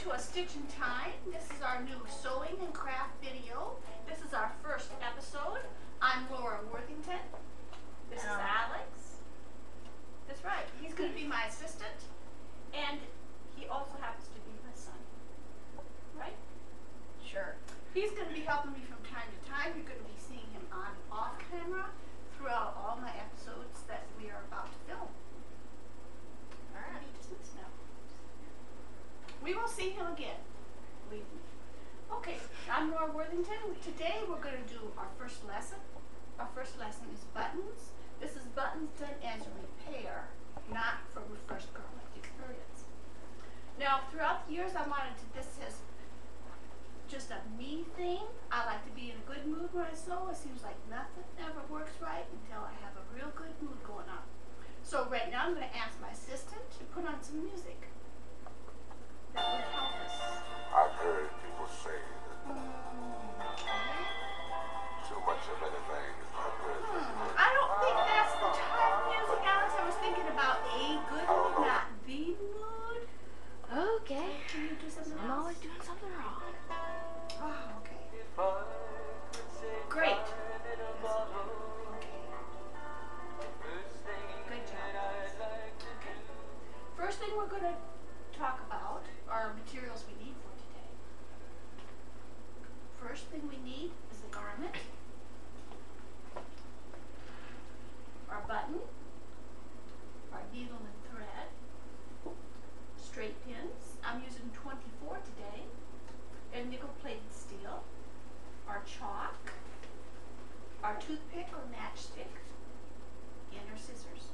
to A Stitch in Time. This is our new sewing and craft video. This is our first episode. I'm Laura Worthington. This is Alex. That's right. He's going to be my assistant. And he also happens to be my son. Right? Sure. He's going to be helping me from time to time. You're going to be seeing him on and off camera throughout all my episodes that we are about to film. All right. Dismiss now. We will see him again. Believe me. Okay, I'm Laura Worthington. Today we're going to do our first lesson. Our first lesson is buttons. This is buttons done as a repair, not from a first garment experience. Now, throughout the years, I wanted to, this is just a me thing. I like to be in a good mood when I sew. It seems like nothing ever works right until I have a real good mood going on. So right now I'm going to ask my assistant to put on some music that would help us. I've heard people say that too much of anything is not good. I don't think that's the type of music, Alex. I was thinking about a good mood, not the mood. Okay. Can you do something I'm else? always doing something wrong. Oh, okay. Great. Good job. Okay. First thing we're going to talk about are materials we need for today. First thing we need is a garment, our button, our needle and thread, straight pins. I'm using 24 today, and nickel-plated steel, our chalk, our toothpick or matchstick, and our scissors.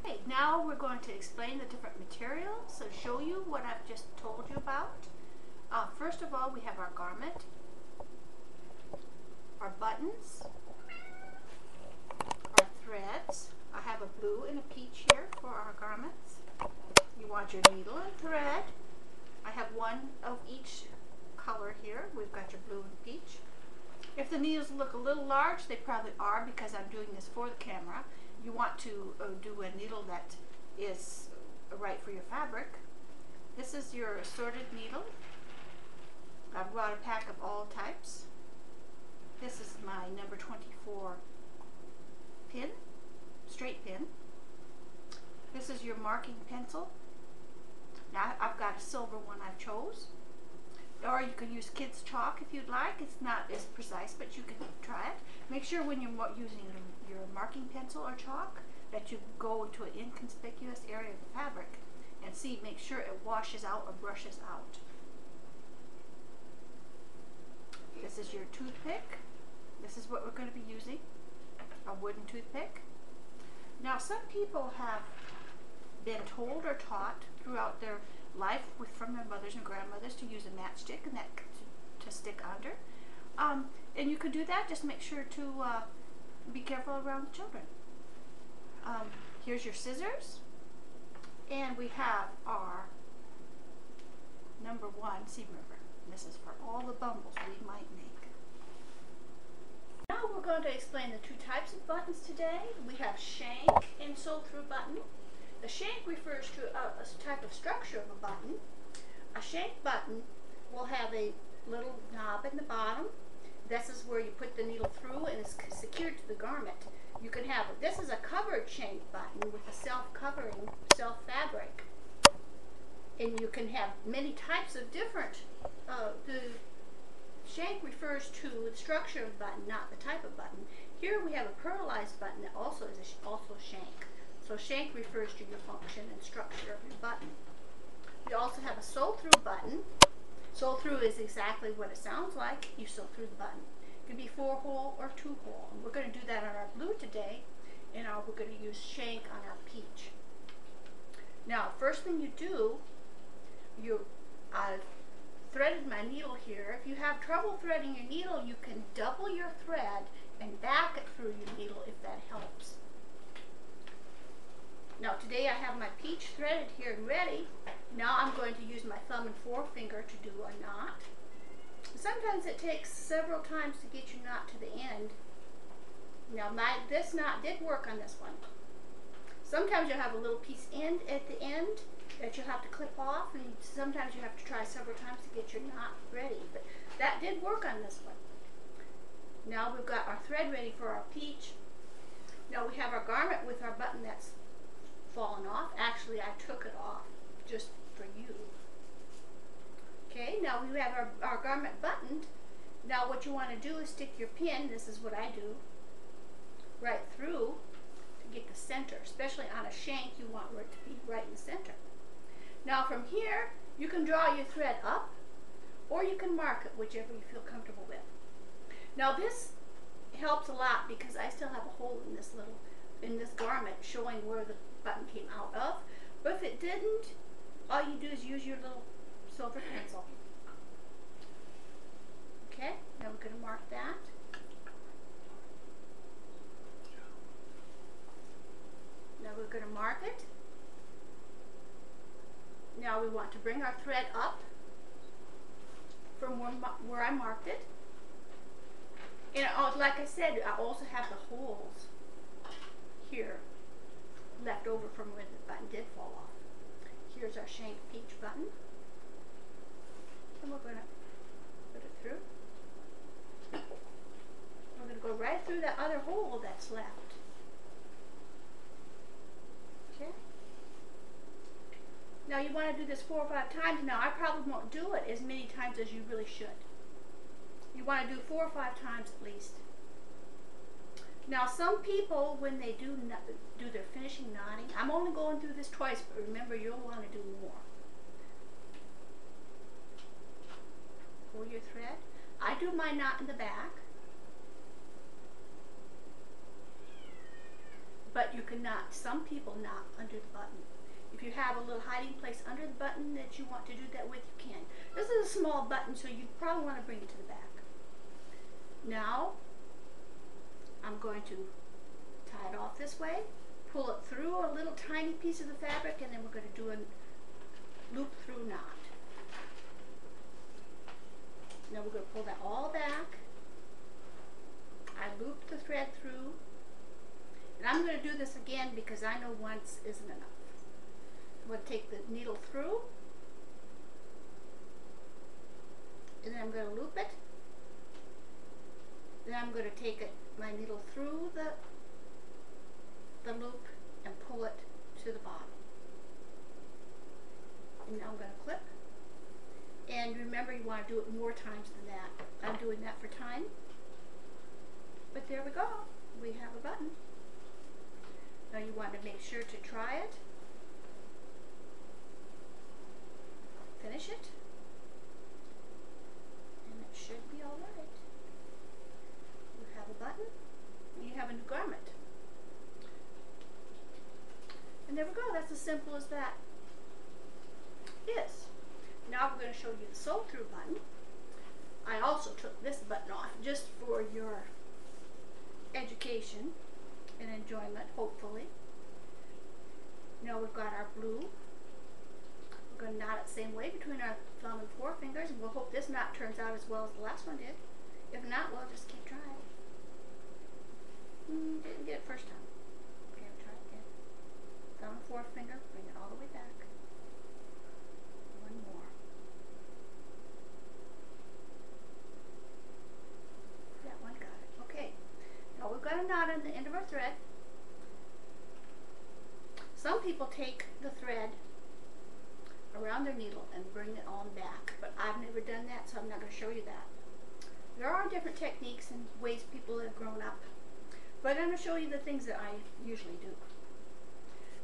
Okay, now we're going to explain the different materials, so show you what I've just told you about. First of all, we have our garment, our buttons, our threads. I have a blue and a peach here for our garments. You want your needle and thread. I have one of each color here. We've got your blue and peach. If the needles look a little large, they probably are because I'm doing this for the camera. You want to do a needle that is right for your fabric. This is your assorted needle. I've brought a pack of all types. This is my number 24 pin, straight pin. This is your marking pencil. Now I've got a silver one I've chose. Or you can use kids' chalk if you'd like. It's not as precise, but you can try it. Make sure when you're using your marking pencil or chalk that you go into an inconspicuous area of the fabric and see, make sure it washes out or brushes out. This is your toothpick. This is what we're going to be using, a wooden toothpick. Now some people have been told or taught throughout their life from their mothers and grandmothers to use a matchstick and that to stick under. And you could do that, just make sure to be careful around the children. Here's your scissors, and we have our number 1 seam ripper. This is for all the bumbles we might make. Now we're going to explain the two types of buttons today. We have shank and sew-through button. The shank refers to a type of structure of a button. A shank button will have a little knob in the bottom. This is where you put the needle through and it's secured to the garment. You can have, this is a covered shank button with a self-covering, self-fabric. And you can have many types of different, the shank refers to the structure of the button, not the type of button. Here we have a pearlized button that also is also shank. So shank refers to your function and structure of your button. We also have a sew-through button. Sew-through is exactly what it sounds like. You sew through the button. It can be 4-hole or 2-hole. And we're going to do that on our blue today, and we're going to use shank on our peach. Now, first thing you do, I've threaded my needle here. If you have trouble threading your needle, you can double your thread and back it through your needle if that helps. Now today I have my peach threaded here and ready. Now I'm going to use my thumb and forefinger to do a knot. Sometimes it takes several times to get your knot to the end. Now this knot did work on this one. Sometimes you'll have a little piece end at the end that you'll have to clip off, and sometimes you have to try several times to get your knot ready, but that did work on this one. Now we've got our thread ready for our peach. Now we have our garment with our button that's fallen off. Actually, I took it off just for you. Okay, now we have our garment buttoned. Now what you want to do is stick your pin, this is what I do, right through to get the center. Especially on a shank, you want it to be right in the center. Now from here, you can draw your thread up, or you can mark it, whichever you feel comfortable with. Now this helps a lot because I still have a hole in this garment showing where the button came out of. But if it didn't, all you do is use your little silver pencil. Okay, now we're going to mark that. Now we're going to mark it. Now we want to bring our thread up from where I marked it. And like I said, I also have the holes here left over from where the button did fall off. Here's our shank peach button. And we're going to put it through. We're going to go right through that other hole that's left. Okay. Now you want to do this 4 or 5 times. Now I probably won't do it as many times as you really should. You want to do 4 or 5 times at least. Now some people, when they do their finishing knotting, I'm only going through this twice, but remember you'll want to do more. Pull your thread. I do my knot in the back, but you can knot, some people knot under the button. If you have a little hiding place under the button that you want to do that with, you can. This is a small button, so you probably want to bring it to the back. Now, I'm going to tie it off this way, pull it through a little tiny piece of the fabric, and then we're going to do a loop through knot. Now we're going to pull that all back. I looped the thread through, and I'm going to do this again because I know once isn't enough. I'm going to take the needle through, and then I'm going to loop it. Then I'm going to take my needle through the loop and pull it to the bottom. And now I'm going to clip. And remember, you want to do it more times than that. I'm doing that for time. But there we go. We have a button. Now you want to make sure to try it. Finish it. And it should be all right. You have a button. And you have a new garment. And there we go. That's as simple as that is. Now we're going to show you the sew through button. I also took this button off just for your education and enjoyment, hopefully. Now we've got our blue. We're going to knot it the same way between our thumb and forefingers, and we'll hope this knot turns out as well as the last one did. If not, we'll just keep trying. Didn't get it first time. Okay, we'll try it again. Thumb and forefinger, bring it all the way back. One more. That one got it. Okay. Now we've got a knot on the end of our thread. Some people take the thread around their needle and bring it on back, but I've never done that, so I'm not going to show you that. There are different techniques and ways people have grown up, but I'm going to show you the things that I usually do,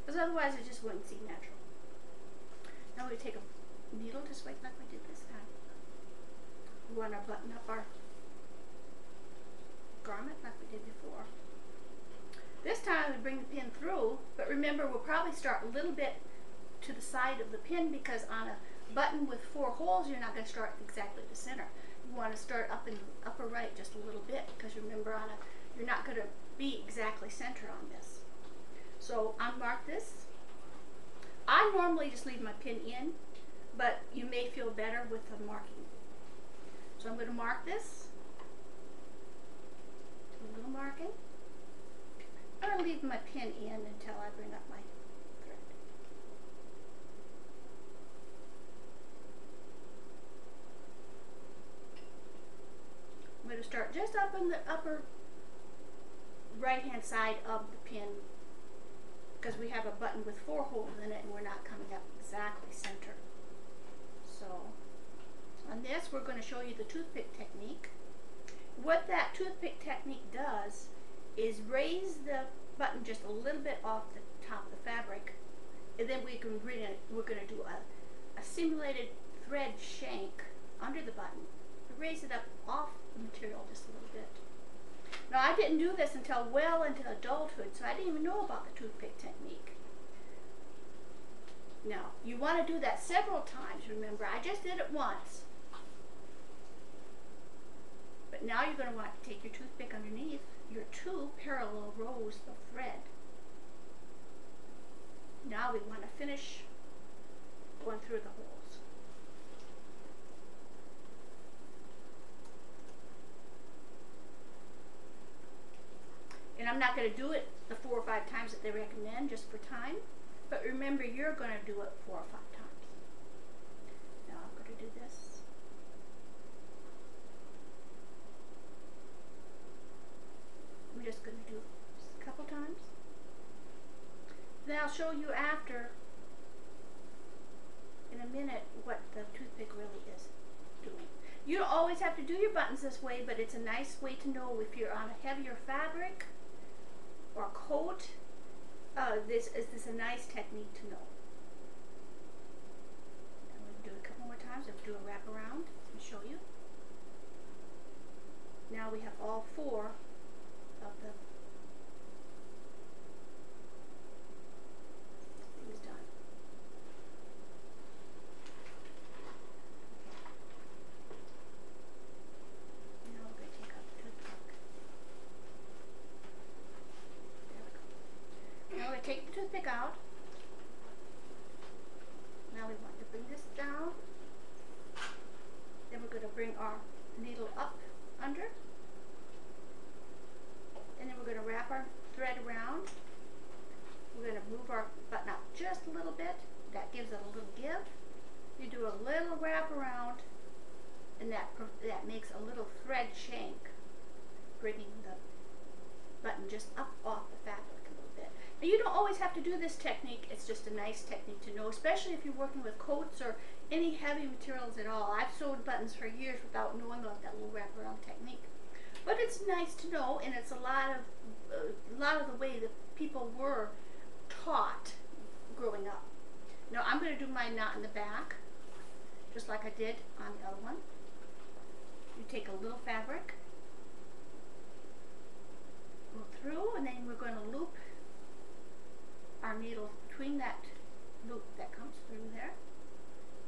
because otherwise it just wouldn't seem natural. Now we take a needle just like we did this time. We want to button up our garment like we did before. This time we bring the pin through, but remember we'll probably start a little bit to the side of the pin, because on a button with 4 holes you're not going to start exactly the center. You want to start up in the upper right just a little bit, because remember you're not going to be exactly center on this. So I mark this. I normally just leave my pin in, but you may feel better with the marking. So I'm going to mark this. A little marking. I'm going to leave my pin in until I bring up my thread. going to start just up in the upper right hand side of the pin, because we have a button with 4 holes in it and we're not coming up exactly center. So on this we're going to show you the toothpick technique. What that toothpick technique does is raise the button just a little bit off the top of the fabric, and then we're going to do a simulated thread shank under the button. Raise it up off the material just a little bit. Now I didn't do this until well into adulthood, so I didn't even know about the toothpick technique. Now, you want to do that several times, remember. I just did it once. But now you're going to want to take your toothpick underneath your 2 parallel rows of thread. Now we want to finish going through the holes. And I'm not going to do it the 4 or 5 times that they recommend just for time. But remember, you're going to do it 4 or 5 times. Now I'm going to do this. I'm just going to do this a couple times. Then I'll show you after, in a minute, what the toothpick really is doing. You don't always have to do your buttons this way, but it's a nice way to know if you're on a heavier fabric or coat. This is a nice technique to know. I'm going to do it a couple more times. I'll do a wrap around and show you. Now we have all 4 of the things done. Now we're going to take out the toothpick. Now we take the toothpick out. Now we want to bring this down. Then we're going to bring our needle up under. And then we're going to wrap our thread around. We're going to move our button up just a little bit. That gives it a little give. You do a little wrap around, and that makes a little thread shank, bringing the button just up off the fabric a little bit. Now, you don't always have to do this technique. It's just a nice technique to know, especially if you're working with coats or any heavy materials at all. I've sewed buttons for years without knowing about that little wraparound technique. But it's nice to know, and it's a lot of the way that people were taught growing up. Now I'm going to do my knot in the back, just like I did on the other one. You take a little fabric, go through, and then we're going to loop our needle between that loop that comes through there.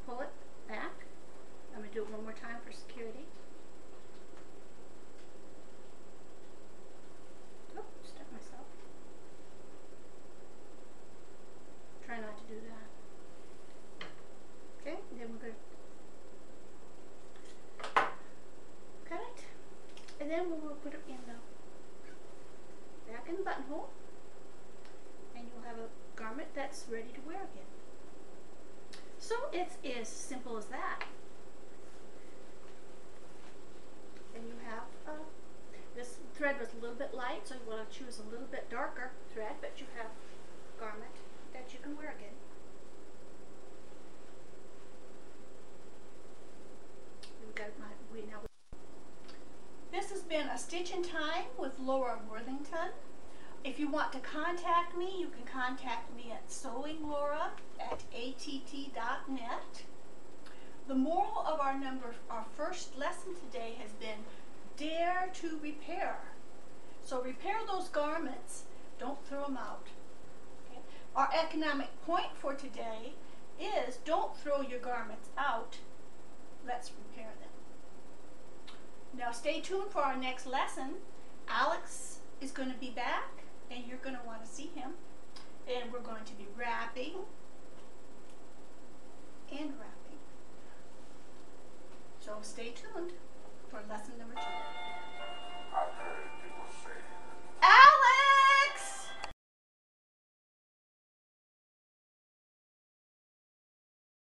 Pull it back. I'm going to do it one more time for security. Oh, stuck myself. Try not to do that. Okay, then we're going to cut it, and then we'll put it in the back in the buttonhole, and you'll have a garment that's ready to wear again. So it's as simple as that. And you have this thread was a little bit light, so you want to choose a little bit darker thread, but you have a garment that you can wear again. This has been a Stitch in Time with Laura Worthington. If you want to contact me, you can contact me at sewinglaura@att.net. The moral of our first lesson today has been dare to repair. So repair those garments, don't throw them out. Okay? Our economic point for today is don't throw your garments out, let's repair them. Now stay tuned for our next lesson. Alex is going to be back, and you're going to want to see him. And we're going to be wrapping and wrapping. So stay tuned for lesson number 2.